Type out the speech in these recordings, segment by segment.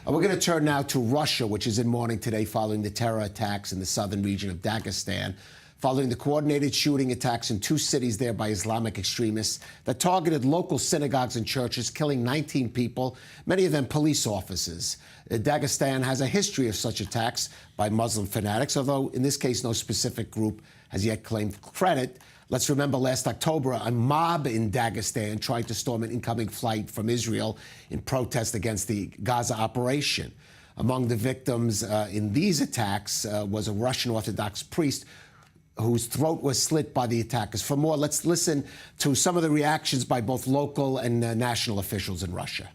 We're going to turn now to Russia, which is in mourning today following the terror attacks in the southern region of Dagestan, following the coordinated shooting attacks in two cities there by Islamic extremists that targeted local synagogues and churches, killing 19 people, many of them police officers. Dagestan has a history of such attacks by Muslim fanatics, although in this case no specific group has yet claimed credit. Let's remember last October, a mob in Dagestan tried to storm an incoming flight from Israel in protest against the Gaza operation. Among the victims in these attacks was a Russian Orthodox priest whose throat was slit by the attackers. For more, let's listen to some of the reactions by both local and national officials in Russia.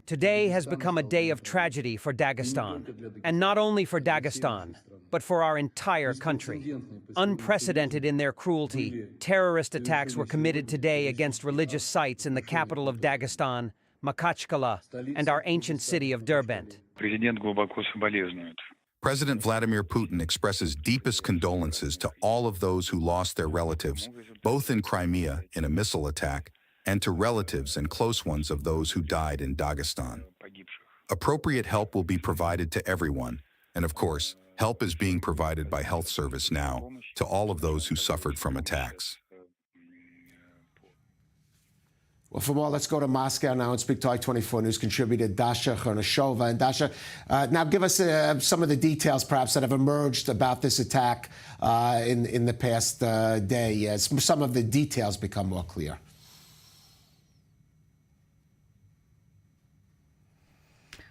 Today has become a day of tragedy for Dagestan, and not only for Dagestan, but for our entire country. Unprecedented in their cruelty, terrorist attacks were committed today against religious sites in the capital of Dagestan, Makhachkala, and our ancient city of Derbent. President Vladimir Putin expresses deepest condolences to all of those who lost their relatives, both in Crimea in a missile attack, and to relatives and close ones of those who died in Dagestan. Appropriate help will be provided to everyone, and of course, help is being provided by Health Service now to all of those who suffered from attacks. Well, for more, let's go to Moscow now and speak to I-24 News contributor Dasha Chernyshova. And Dasha, now give us some of the details, perhaps, that have emerged about this attack in the past day, as some of the details become more clear.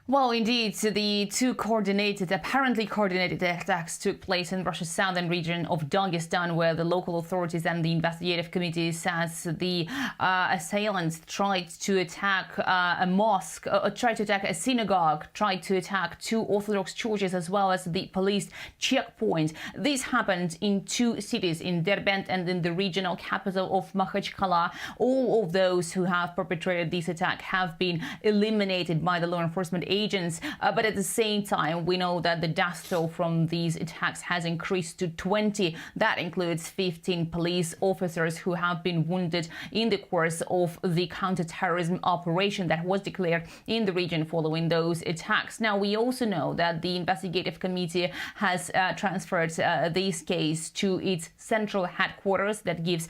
Well, indeed, the two apparently coordinated attacks took place in Russia's southern region of Dagestan, where the local authorities and the investigative committee says the assailants tried to attack a mosque, tried to attack a synagogue, tried to attack two Orthodox churches, as well as the police checkpoint. This happened in two cities, in Derbent and in the regional capital of Makhachkala. All of those who have perpetrated this attack have been eliminated by the law enforcement agents, but at the same time, we know that the death toll from these attacks has increased to 20. That includes 15 police officers who have been wounded in the course of the counter-terrorism operation that was declared in the region following those attacks. Now, we also know that the investigative committee has transferred this case to its central headquarters. That gives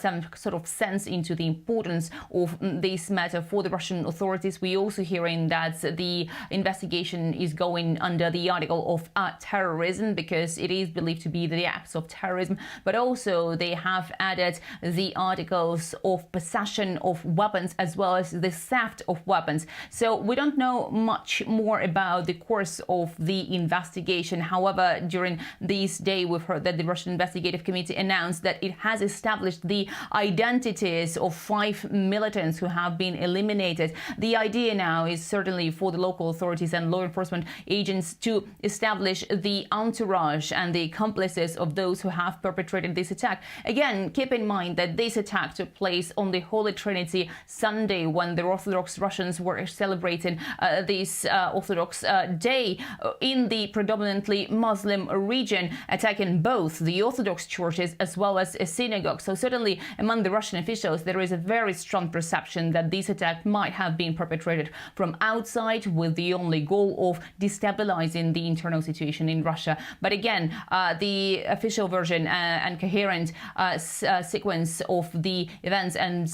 some sort of sense into the importance of this matter for the Russian authorities. We also hearing that the investigation is going under the article of terrorism, because it is believed to be the acts of terrorism, but also they have added the articles of possession of weapons as well as the theft of weapons. So we don't know much more about the course of the investigation. However, during this day, we've heard that the Russian Investigative Committee announced that it has established the identities of 5 militants who have been eliminated. The idea now is certainly for the local authorities and law enforcement agents to establish the entourage and the accomplices of those who have perpetrated this attack. Again, keep in mind that this attack took place on the Holy Trinity Sunday, when the Orthodox Russians were celebrating this Orthodox Day in the predominantly Muslim region, attacking both the Orthodox churches as well as a synagogue. So certainly among the Russian officials, there is a very strong perception that this attack might have been perpetrated from outside, with the only goal of destabilizing the internal situation in Russia. But again, the official version and coherent sequence of the events and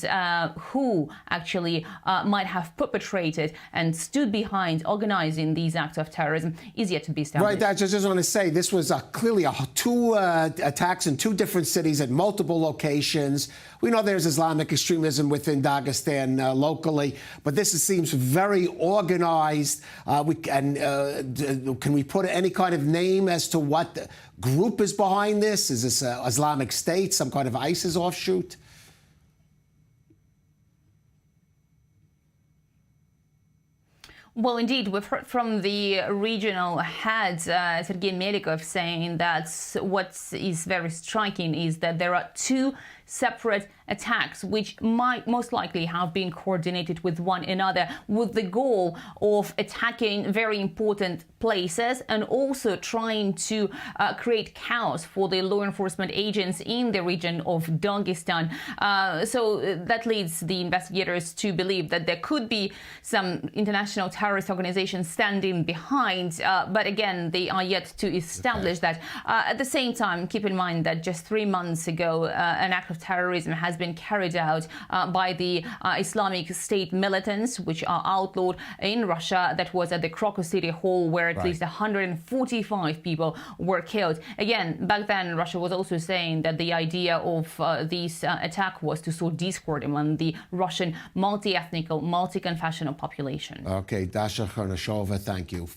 who actually might have perpetrated and stood behind organizing these acts of terrorism is yet to be established. Right, I just want to say this was clearly two attacks in two different cities at multiple locations. We know there's Islamic extremism within Dagestan locally, but this seems very organized. Can we put any kind of name as to what group is behind this? Is this Islamic State, some kind of ISIS offshoot? Well, indeed, we've heard from the regional head, Sergei Melikov, saying that what is very striking is that there are two separate attacks, which might most likely have been coordinated with one another, with the goal of attacking very important places and also trying to create chaos for the law enforcement agents in the region of Dagestan. So that leads the investigators to believe that there could be some international terrorist organizations standing behind, but again, they are yet to establish that. At the same time, keep in mind that just 3 months ago, an act of terrorism has been carried out by the Islamic State militants, which are outlawed in Russia. That was at the Krakow City Hall, where at least 145 people were killed. Again, back then, Russia was also saying that the idea of this attack was to sow discord among the Russian multi-ethnic, multi-confessional population. Okay, Dasha Chernyshova, thank you.